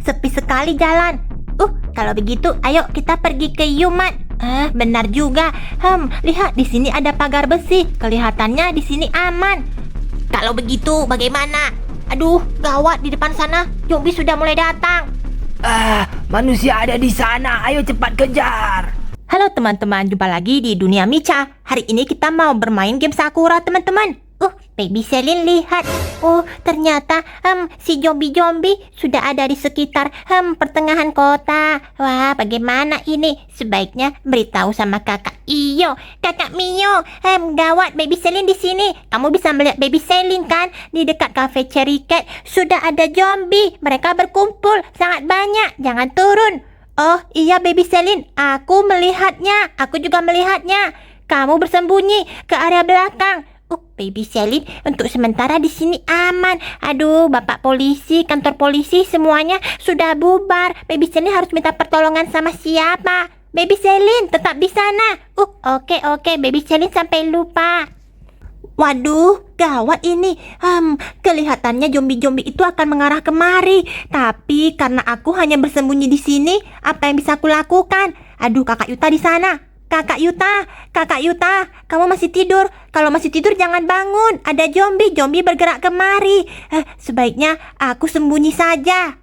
Sepi sekali jalan. Kalau begitu, ayo kita pergi ke Yumat. Benar juga. Lihat di sini ada pagar besi. Kelihatannya di sini aman. Kalau begitu, bagaimana? Aduh, gawat di depan sana. Zombie sudah mulai datang. Manusia ada di sana. Ayo cepat kejar. Halo teman-teman, jumpa lagi di Dunia Micha. Hari ini kita mau bermain game Sakura, teman-teman. Baby Selin lihat. Ternyata si zombie-zombie sudah ada di sekitar pertengahan kota. Wah, bagaimana ini? Sebaiknya beritahu sama kakak Iyo, kakak Mio. Gawat, Baby Selin di sini. Kamu bisa melihat Baby Selin kan? Di dekat cafe Cherry Cat sudah ada zombie. Mereka berkumpul sangat banyak. Jangan turun. Oh iya Baby Selin, aku melihatnya. Aku juga melihatnya. Kamu bersembunyi ke area belakang. Baby Selin, untuk sementara di sini aman. Aduh, bapak polisi, kantor polisi semuanya sudah bubar. Baby Selin harus minta pertolongan sama siapa? Baby Selin, tetap di sana. Oke, Baby Selin sampai lupa. Waduh, gawat ini. Kelihatannya zombie-zombie itu akan mengarah kemari. Tapi karena aku hanya bersembunyi di sini, apa yang bisa aku lakukan? Aduh, Kakak Yuta di sana. Kakak Yuta, kamu masih tidur? Kalau masih tidur jangan bangun. Ada zombie bergerak kemari. Sebaiknya aku sembunyi saja.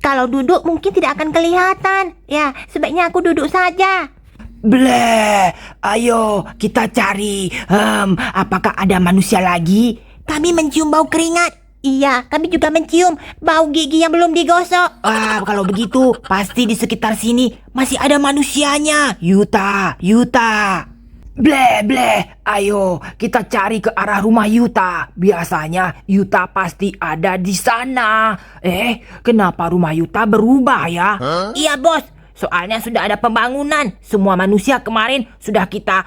Kalau duduk mungkin tidak akan kelihatan. Ya, sebaiknya aku duduk saja. Bleh, ayo kita cari. Apakah ada manusia lagi? Kami mencium bau keringat. Iya, kami juga mencium bau gigi yang belum digosok. Kalau begitu, pasti di sekitar sini masih ada manusianya. Yuta. Bleh, ayo kita cari ke arah rumah Yuta. Biasanya Yuta pasti ada di sana. Kenapa rumah Yuta berubah ya? Iya, bos. Soalnya sudah ada pembangunan. Semua manusia kemarin sudah kita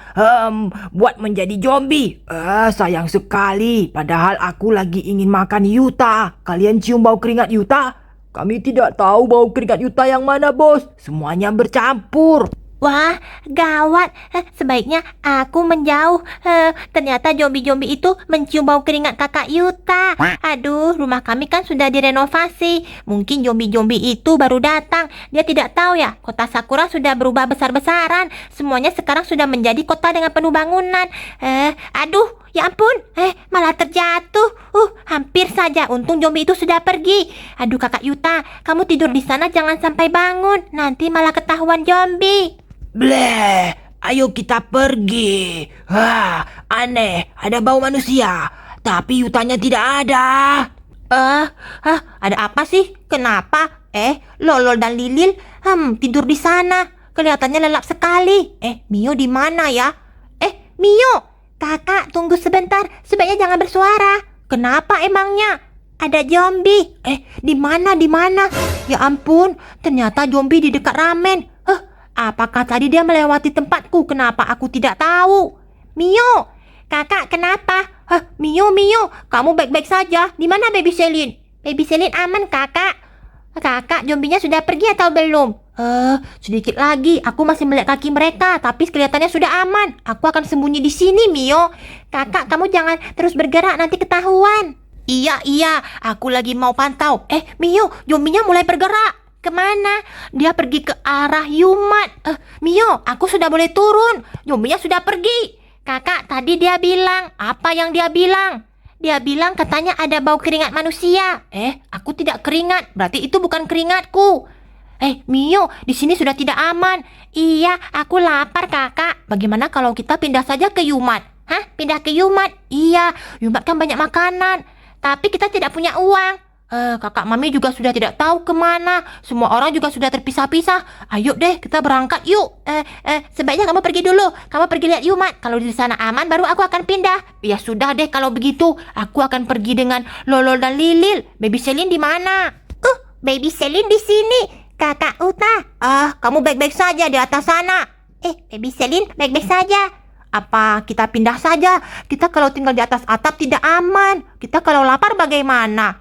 buat menjadi zombie. Sayang sekali. Padahal aku lagi ingin makan Yuta. Kalian cium bau keringat Yuta? Kami tidak tahu bau keringat Yuta yang mana, bos. Semuanya bercampur. Wah, gawat. Sebaiknya aku menjauh. Ternyata zombie-zombie itu mencium bau keringat kakak Yuta. Aduh, rumah kami kan sudah direnovasi. Mungkin zombie-zombie itu baru datang. Dia tidak tahu ya, kota Sakura sudah berubah besar-besaran. Semuanya sekarang sudah menjadi kota dengan penuh bangunan. Aduh, ya ampun. Malah terjatuh. Hampir saja. Untung zombie itu sudah pergi. Aduh, kakak Yuta, kamu tidur di sana jangan sampai bangun. Nanti malah ketahuan zombie. Bleh, ayo kita pergi. Aneh, ada bau manusia. Tapi Yutanya tidak ada. Ada apa sih? Kenapa? Lolol dan Lilil tidur di sana. Kelihatannya lelap sekali. Mio di mana ya? Mio, kakak tunggu sebentar. Sebaiknya jangan bersuara. Kenapa emangnya? Ada zombie. Di mana? Ya ampun, ternyata zombie di dekat ramen. Apakah tadi dia melewati tempatku? Kenapa aku tidak tahu? Mio, kakak kenapa? Mio, kamu baik-baik saja? Di mana Baby Selin? Baby Selin aman, kakak. Kakak, zombinya sudah pergi atau belum? Sedikit lagi. Aku masih melihat kaki mereka, tapi kelihatannya sudah aman. Aku akan sembunyi di sini, Mio. Kakak, kamu jangan terus bergerak, nanti ketahuan. Iya, aku lagi mau pantau. Mio, zombinya mulai bergerak. Kemana? Dia pergi ke arah Yumat. Mio, aku sudah boleh turun. Zombinya sudah pergi. Kakak, tadi dia bilang. Apa yang dia bilang? Dia bilang katanya ada bau keringat manusia. Aku tidak keringat. Berarti itu bukan keringatku. Mio, di sini sudah tidak aman. Iya, aku lapar, kakak. Bagaimana kalau kita pindah saja ke Yumat? Pindah ke Yumat? Iya, Yumat kan banyak makanan. Tapi kita tidak punya uang. Kakak mami juga sudah tidak tahu kemana. Semua orang juga sudah terpisah-pisah. Ayo deh, kita berangkat yuk. Sebaiknya kamu pergi dulu. Kamu pergi lihat Yumat. Kalau di sana aman, baru aku akan pindah. Ya sudah deh, kalau begitu aku akan pergi dengan Lolol dan Lilil. Baby Selin di mana? Baby Selin di sini, kakak Uta. Kamu baik-baik saja di atas sana. Baby Selin baik-baik saja. Apa kita pindah saja? Kita kalau tinggal di atas atap tidak aman. Kita kalau lapar bagaimana?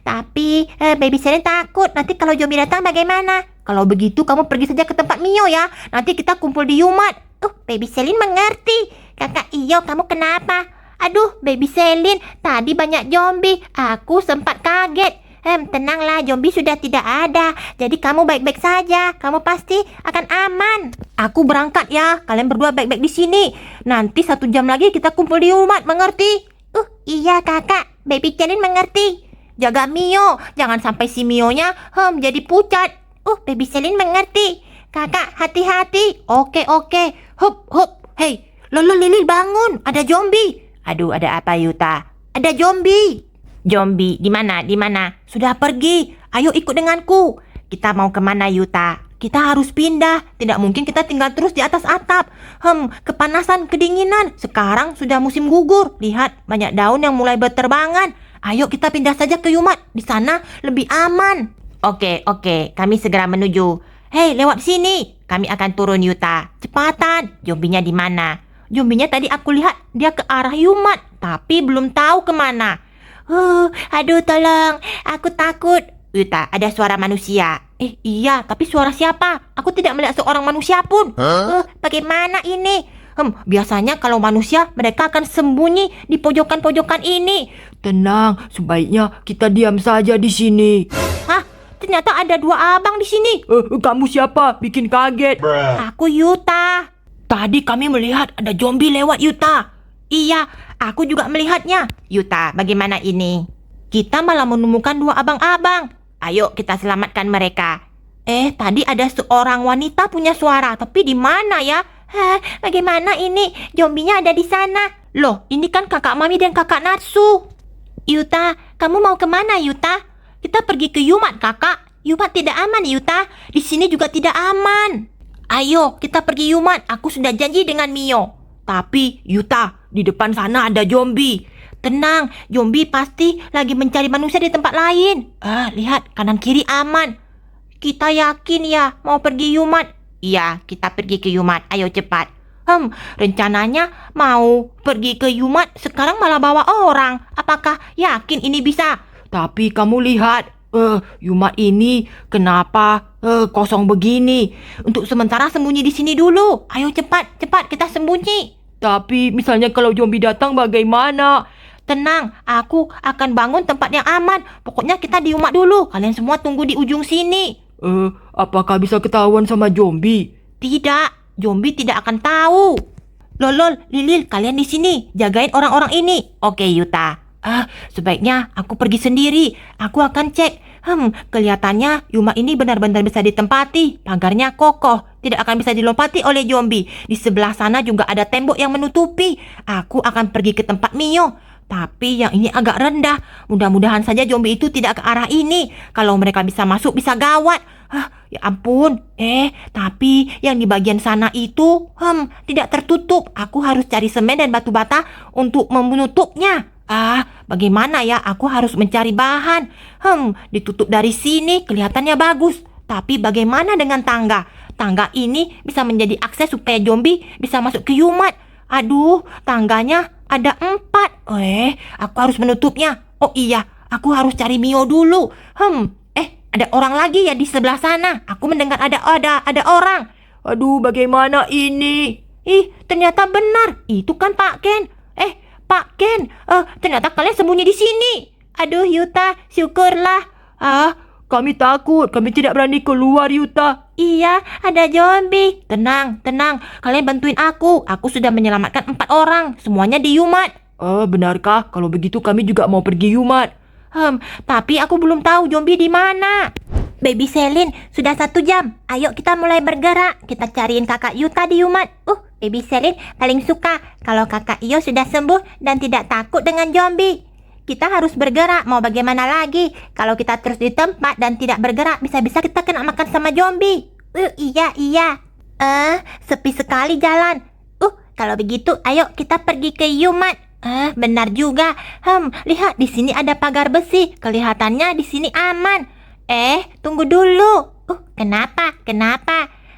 Tapi Baby Selin takut. Nanti kalau zombie datang bagaimana? Kalau begitu kamu pergi saja ke tempat Mio ya. Nanti kita kumpul di Yumat. Baby Selin mengerti. Kakak Iyo, kamu kenapa? Aduh, Baby Selin, tadi banyak zombie. Aku sempat kaget. Tenanglah, zombie sudah tidak ada. Jadi kamu baik-baik saja. Kamu pasti akan aman. Aku berangkat ya. Kalian berdua baik-baik di sini. Nanti 1 jam lagi kita kumpul di rumah, mengerti? Iya kakak. Baby Celine mengerti. Jaga Mio. Jangan sampai si Mio-nya jadi pucat. Baby Celine mengerti. Kakak, hati-hati. Oke. Hup. Hei, Lilil bangun. Ada zombie. Aduh, ada apa Yuta? Ada zombie. Zombie, di mana? Sudah pergi. Ayo ikut denganku. Kita mau kemana Yuta? Kita harus pindah. Tidak mungkin kita tinggal terus di atas atap. Kepanasan, kedinginan. Sekarang sudah musim gugur. Lihat, banyak daun yang mulai berterbangan. Ayo kita pindah saja ke Yumat. Di sana lebih aman. Oke. Kami segera menuju. Hei, lewat sini. Kami akan turun Yuta. Cepatan. Zombinya di mana? Zombinya tadi aku lihat dia ke arah Yumat. Tapi belum tahu kemana. Aduh tolong, aku takut. Yuta, ada suara manusia. Iya, tapi suara siapa? Aku tidak melihat seorang manusia pun. Bagaimana ini? Biasanya kalau manusia mereka akan sembunyi di pojokan-pojokan ini. Tenang, sebaiknya kita diam saja di sini. Hah? Ternyata ada 2 abang di sini. Kamu siapa? Bikin kaget. Aku Yuta. Tadi kami melihat ada zombie lewat Yuta. Iya, aku juga melihatnya. Yuta, bagaimana ini? Kita malah menemukan 2 abang-abang. Ayo kita selamatkan mereka. Tadi ada seorang wanita punya suara, tapi di mana ya? Bagaimana ini? Zombinya ada di sana. Loh, ini kan kakak Mami dan kakak Natsu. Yuta, kamu mau kemana Yuta? Kita pergi ke Yumat kakak. Yumat tidak aman Yuta. Di sini juga tidak aman. Ayo, kita pergi Yumat. Aku sudah janji dengan Mio. Tapi Yuta, di depan sana ada zombie. Tenang, zombie pasti lagi mencari manusia di tempat lain. Lihat, kanan kiri aman. Kita yakin ya mau pergi Yumat? Iya, kita pergi ke Yumat. Ayo cepat. Rencananya mau pergi ke Yumat, sekarang malah bawa orang. Apakah yakin ini bisa? Tapi kamu lihat, Yumat ini kenapa kosong begini? Untuk sementara sembunyi di sini dulu. Ayo cepat kita sembunyi. Tapi misalnya kalau zombie datang bagaimana? Tenang, aku akan bangun tempat yang aman. Pokoknya kita di Yumat dulu. Kalian semua tunggu di ujung sini. Apakah bisa ketahuan sama zombie? Tidak, zombie tidak akan tahu. Lolol, Lilil, kalian di sini. Jagain orang-orang ini. Oke, Yuta. Sebaiknya aku pergi sendiri. Aku akan cek. Kelihatannya Yumat ini benar-benar bisa ditempati. Pagarnya kokoh, tidak akan bisa dilompati oleh zombie. Di sebelah sana juga ada tembok yang menutupi. Aku akan pergi ke tempat Mio. Tapi yang ini agak rendah. Mudah-mudahan saja zombie itu tidak ke arah ini. Kalau mereka bisa masuk bisa gawat. Ya ampun. Tapi yang di bagian sana itu tidak tertutup. Aku harus cari semen dan batu bata untuk menutupnya. Bagaimana ya? Aku harus mencari bahan. Ditutup dari sini kelihatannya bagus. Tapi bagaimana dengan tangga? Tangga ini bisa menjadi akses supaya zombie bisa masuk ke Yumat. Aduh, tangganya ada 4. Aku harus menutupnya. Oh iya, aku harus cari Mio dulu. Ada orang lagi ya di sebelah sana. Aku mendengar ada orang. Aduh, bagaimana ini? Ternyata benar. Itu kan Pak Ken. Pak Ken, ternyata kalian sembunyi di sini. Aduh Yuta, syukurlah. Kami takut, kami tidak berani keluar Yuta. Iya, ada zombie. Tenang. Kalian bantuin aku. Aku sudah menyelamatkan 4 orang. Semuanya di Yumat. Benarkah? Kalau begitu kami juga mau pergi Yumat. Tapi aku belum tahu zombie di mana. Baby Celine, sudah 1 jam. Ayo kita mulai bergerak. Kita cariin kakak Yuta di Yumat. Baby Celine paling suka kalau kakak Iyo sudah sembuh dan tidak takut dengan zombie. Kita harus bergerak, mau bagaimana lagi? Kalau kita terus di tempat dan tidak bergerak, bisa-bisa kita kena makan sama zombie. Iya. Sepi sekali jalan. Kalau begitu, ayo kita pergi ke Yumat. Benar juga. Lihat di sini ada pagar besi. Kelihatannya di sini aman. Tunggu dulu. Kenapa?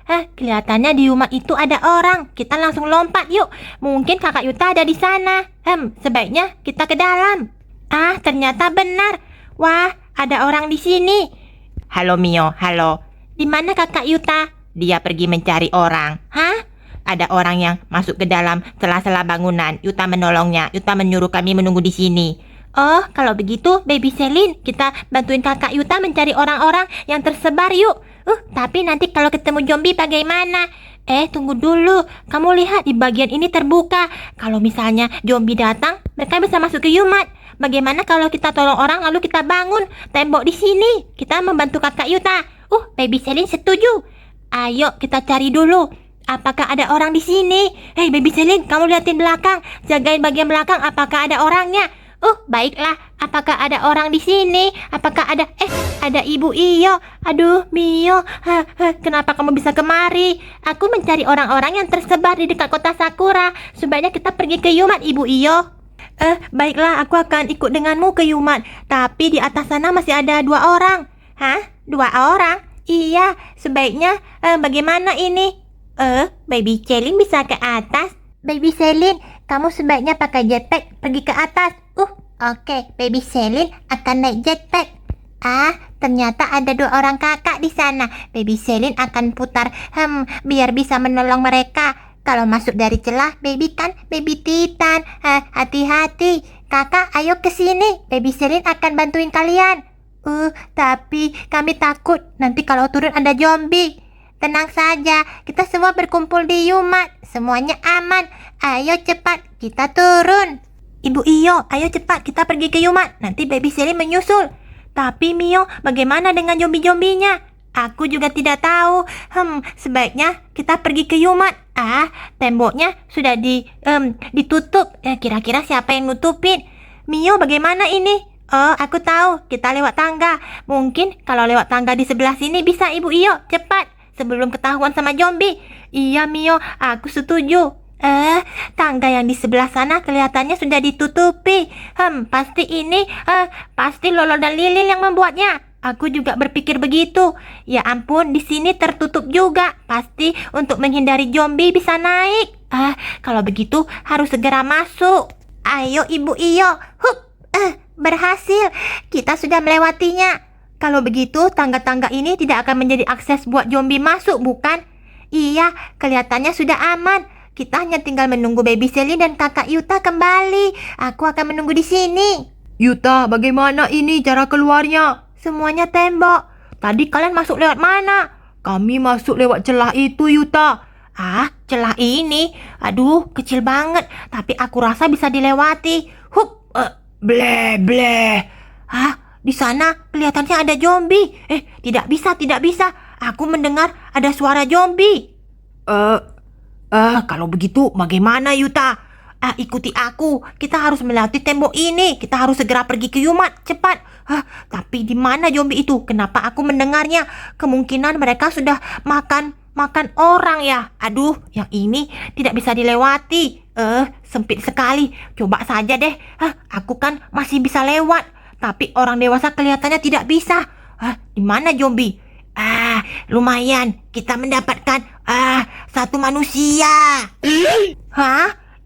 Kelihatannya di Yumat itu ada orang. Kita langsung lompat yuk. Mungkin kakak Yuta ada di sana. Sebaiknya kita ke dalam. Ternyata benar. Wah, ada orang di sini. Halo Mio, halo. Di mana kakak Yuta? Dia pergi mencari orang. Ada orang yang masuk ke dalam sela-sela bangunan. Yuta menolongnya. Yuta menyuruh kami menunggu di sini. Oh, kalau begitu, Baby Selin, kita bantuin kakak Yuta mencari orang-orang yang tersebar yuk. Tapi nanti kalau ketemu zombie bagaimana? Tunggu dulu. Kamu lihat di bagian ini terbuka. Kalau misalnya zombie datang, mereka bisa masuk ke Yumat. Bagaimana kalau kita tolong orang lalu kita bangun tembok di sini? Kita membantu kakak Yuta. Baby Selin setuju. Ayo kita cari dulu. Apakah ada orang di sini? Hei Baby Selin, kamu lihatin belakang. Jagain bagian belakang apakah ada orangnya. Baiklah. Apakah ada orang di sini? Apakah ada ada Ibu Iyo. Aduh, Mio. Kenapa kamu bisa kemari? Aku mencari orang-orang yang tersebar di dekat kota Sakura. Sebaiknya kita pergi ke Yumat, Ibu Iyo. Baiklah, aku akan ikut denganmu ke Yumat. Tapi di atas sana masih ada 2 orang. Hah? 2 orang? Iya, sebaiknya bagaimana ini? Baby Selin bisa ke atas. Baby Selin, kamu sebaiknya pakai jetpack pergi ke atas. Oke, Baby Selin akan naik jetpack. Ternyata ada 2 orang kakak di sana. Baby Selin akan putar biar bisa menolong mereka. Kalau masuk dari celah, baby kan baby Titan. Hati-hati. Kakak, ayo ke sini. Baby Selin akan bantuin kalian. Tapi kami takut nanti kalau turun ada zombie. Tenang saja, kita semua berkumpul di Yumat. Semuanya aman. Ayo cepat, kita turun. Ibu Iyo, ayo cepat kita pergi ke Yumat. Nanti Baby Selin menyusul. Tapi Mio, bagaimana dengan zombie-zombinya? Aku juga tidak tahu. Sebaiknya kita pergi ke Yumat. Temboknya sudah ditutup. Kira-kira siapa yang nutupin? Mio, bagaimana ini? Aku tahu. Kita lewat tangga. Mungkin kalau lewat tangga di sebelah sini bisa, Ibu Iyo. Cepat, sebelum ketahuan sama zombie. Iya, Mio. Aku setuju. Tangga yang di sebelah sana kelihatannya sudah ditutupi. Pasti ini, pasti Lolo dan Lilin yang membuatnya. Aku juga berpikir begitu. Ya ampun, di sini tertutup juga. Pasti untuk menghindari zombie bisa naik. Kalau begitu harus segera masuk. Ayo Ibu Iyo. Berhasil. Kita sudah melewatinya. Kalau begitu, tangga-tangga ini tidak akan menjadi akses buat zombie masuk, bukan? Iya, kelihatannya sudah aman. Kita hanya tinggal menunggu Baby Selin dan kakak Yuta kembali. Aku akan menunggu di sini. Yuta, bagaimana ini cara keluarnya? Semuanya tembok. Tadi kalian masuk lewat mana? Kami masuk lewat celah itu, Yuta. Celah ini. Aduh, kecil banget. Tapi aku rasa bisa dilewati. Bleh. Di sana kelihatannya ada zombie. Tidak bisa. Aku mendengar ada suara zombie. Kalau begitu bagaimana, Yuta? Ikuti aku. Kita harus melewati tembok ini. Kita harus segera pergi ke Yumat. Cepat. Tapi di mana zombie itu? Kenapa aku mendengarnya? Kemungkinan mereka sudah makan orang ya. Aduh, yang ini tidak bisa dilewati. Sempit sekali. Coba saja deh. Aku kan masih bisa lewat. Tapi orang dewasa kelihatannya tidak bisa. Di mana zombie? Lumayan. Kita mendapatkan 1 manusia.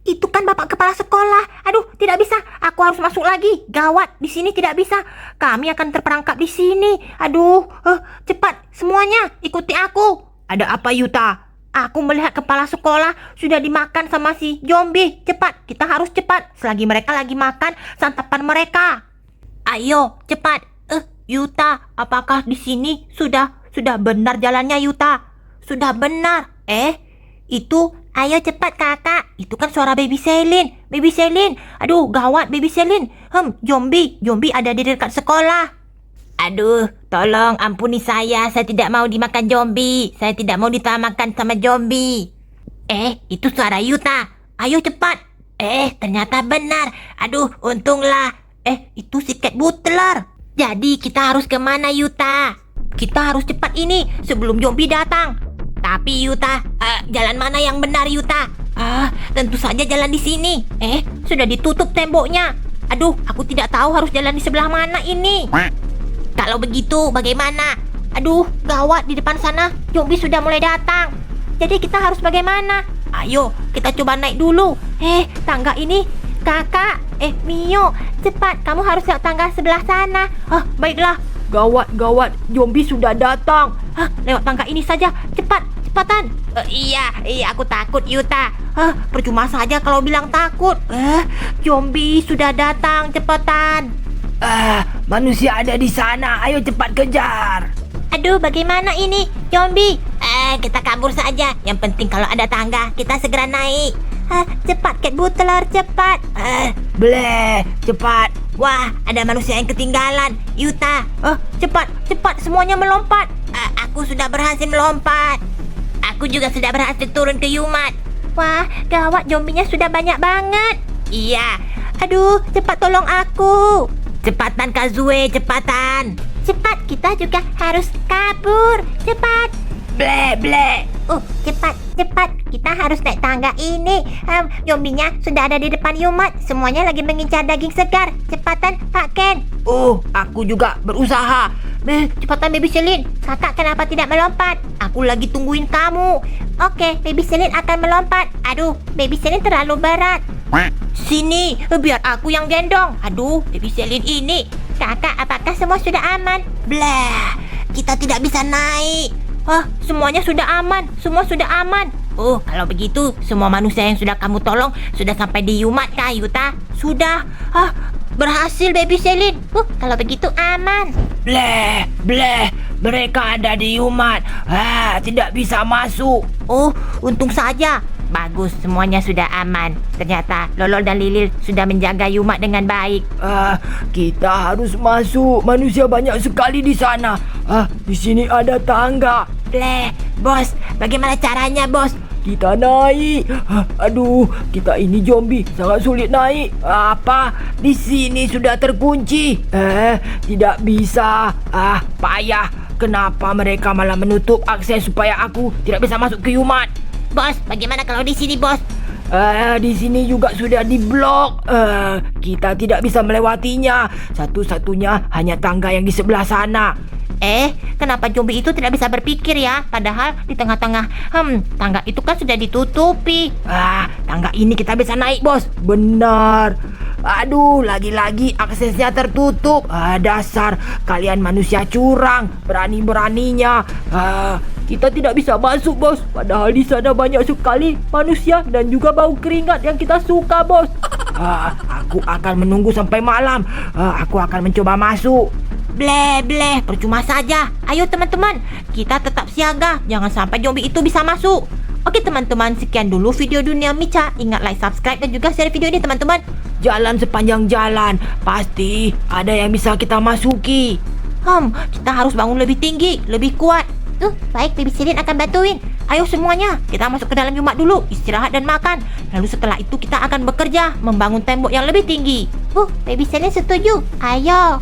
Itu kan bapak kepala sekolah. Aduh, tidak bisa. Aku harus masuk lagi. Gawat, di sini tidak bisa. Kami akan terperangkap di sini. Aduh, cepat semuanya ikuti aku. Ada apa, Yuta? Aku melihat kepala sekolah sudah dimakan sama si zombie. Cepat, kita harus cepat. Selagi mereka lagi makan santapan mereka. Ayo, cepat. Yuta, apakah di sini sudah benar jalannya, Yuta? Sudah benar. Itu, ayo cepat kakak. Itu kan suara Baby Selin. Baby Selin. Aduh, gawat Baby Selin. Zombie ada di dekat sekolah. Aduh, tolong ampuni saya tidak mau dimakan zombie. Saya tidak mau ditamakan sama zombie. Itu suara Yuta. Ayo cepat. Ternyata benar. Aduh, untunglah. Itu si Cat Butler. Jadi kita harus kemana, Yuta? Kita harus cepat ini sebelum zombie datang. Tapi Yuta, jalan mana yang benar, Yuta? Tentu saja jalan di sini. Sudah ditutup temboknya. Aduh, aku tidak tahu harus jalan di sebelah mana ini. Kalau begitu, bagaimana? Aduh, gawat, di depan sana zombie sudah mulai datang. Jadi kita harus bagaimana? Ayo, kita coba naik dulu. Tangga ini. Kakak, Mio, cepat, kamu harus lewat tangga sebelah sana. Baiklah. Gawat, zombie sudah datang. Lewat tangga ini saja. Cepat cepatan. Iya, aku takut, Yuta. Percuma saja kalau bilang takut. Zombie sudah datang, cepetan. Manusia ada di sana. Ayo cepat kejar. Aduh, bagaimana ini, zombie? Kita kabur saja. Yang penting kalau ada tangga, kita segera naik. Cepat, Cat Butler, cepat. Bleh, cepat. Wah, ada manusia yang ketinggalan. Yuta, cepat, semuanya melompat. Aku sudah berhasil melompat. Aku juga sudah berhasil turun ke Yumat. Wah, gawat, zombinya sudah banyak banget. Iya. Aduh, cepat tolong aku. Cepatan, Kazue, cepatan. Cepat, kita juga harus kabur. Cepat. Bleh. Cepat. Kita harus naik tangga ini. Zombinya sudah ada di depan Yumat. Semuanya lagi mengincar daging segar. Cepatan, Pak Ken. Aku juga berusaha. Cepatan, Baby Celine. Kakak kenapa tidak melompat? Aku lagi tungguin kamu. Oke, Baby Celine akan melompat. Aduh, Baby Celine terlalu berat. Sini, biar aku yang gendong. Aduh, Baby Celine ini. Kakak, apakah semua sudah aman? Blah, kita tidak bisa naik. Semuanya sudah aman. Semua sudah aman. Kalau begitu, semua manusia yang sudah kamu tolong sudah sampai di Yumat, Kak Yuta? Sudah. Berhasil, Baby Celine. Kalau begitu aman. Bleh. Mereka ada di Yumat. Tidak bisa masuk. Untung saja. Bagus, semuanya sudah aman. Ternyata Lolol dan Lilil sudah menjaga Yumat dengan baik. Kita harus masuk. Manusia banyak sekali di sana. Di sini ada tangga. Bleh, bos, bagaimana caranya, bos? Kita naik. Aduh, kita ini zombie, sangat sulit naik. Apa? Di sini sudah terkunci. Tidak bisa. Payah. Kenapa mereka malah menutup akses supaya aku tidak bisa masuk ke Yumat? Bos, bagaimana kalau di sini, bos? Di sini juga sudah diblok. Kita tidak bisa melewatinya. Satu-satunya hanya tangga yang di sebelah sana. Kenapa zombie itu tidak bisa berpikir ya? Padahal di tengah-tengah tangga itu kan sudah ditutupi. Tangga ini kita bisa naik, bos. Benar. Aduh, lagi-lagi aksesnya tertutup. Dasar kalian manusia curang. Berani-beraninya. Kita tidak bisa masuk, bos. Padahal di sana banyak sekali manusia dan juga bau keringat yang kita suka, bos. Aku akan menunggu sampai malam. Aku akan mencoba masuk. Bleh, percuma saja. Ayo teman-teman, kita tetap siaga. Jangan sampai zombie itu bisa masuk. Oke teman-teman, sekian dulu video Dunia Mica. Ingat like, subscribe dan juga share video ini teman-teman. Jalan sepanjang jalan, pasti ada yang bisa kita masuki. Kita harus bangun lebih tinggi, lebih kuat. Baik, Baby Celine akan bantuin. Ayo semuanya, kita masuk ke dalam Yumat dulu, istirahat dan makan. Lalu setelah itu kita akan bekerja, membangun tembok yang lebih tinggi. Baby Celine setuju. Ayo.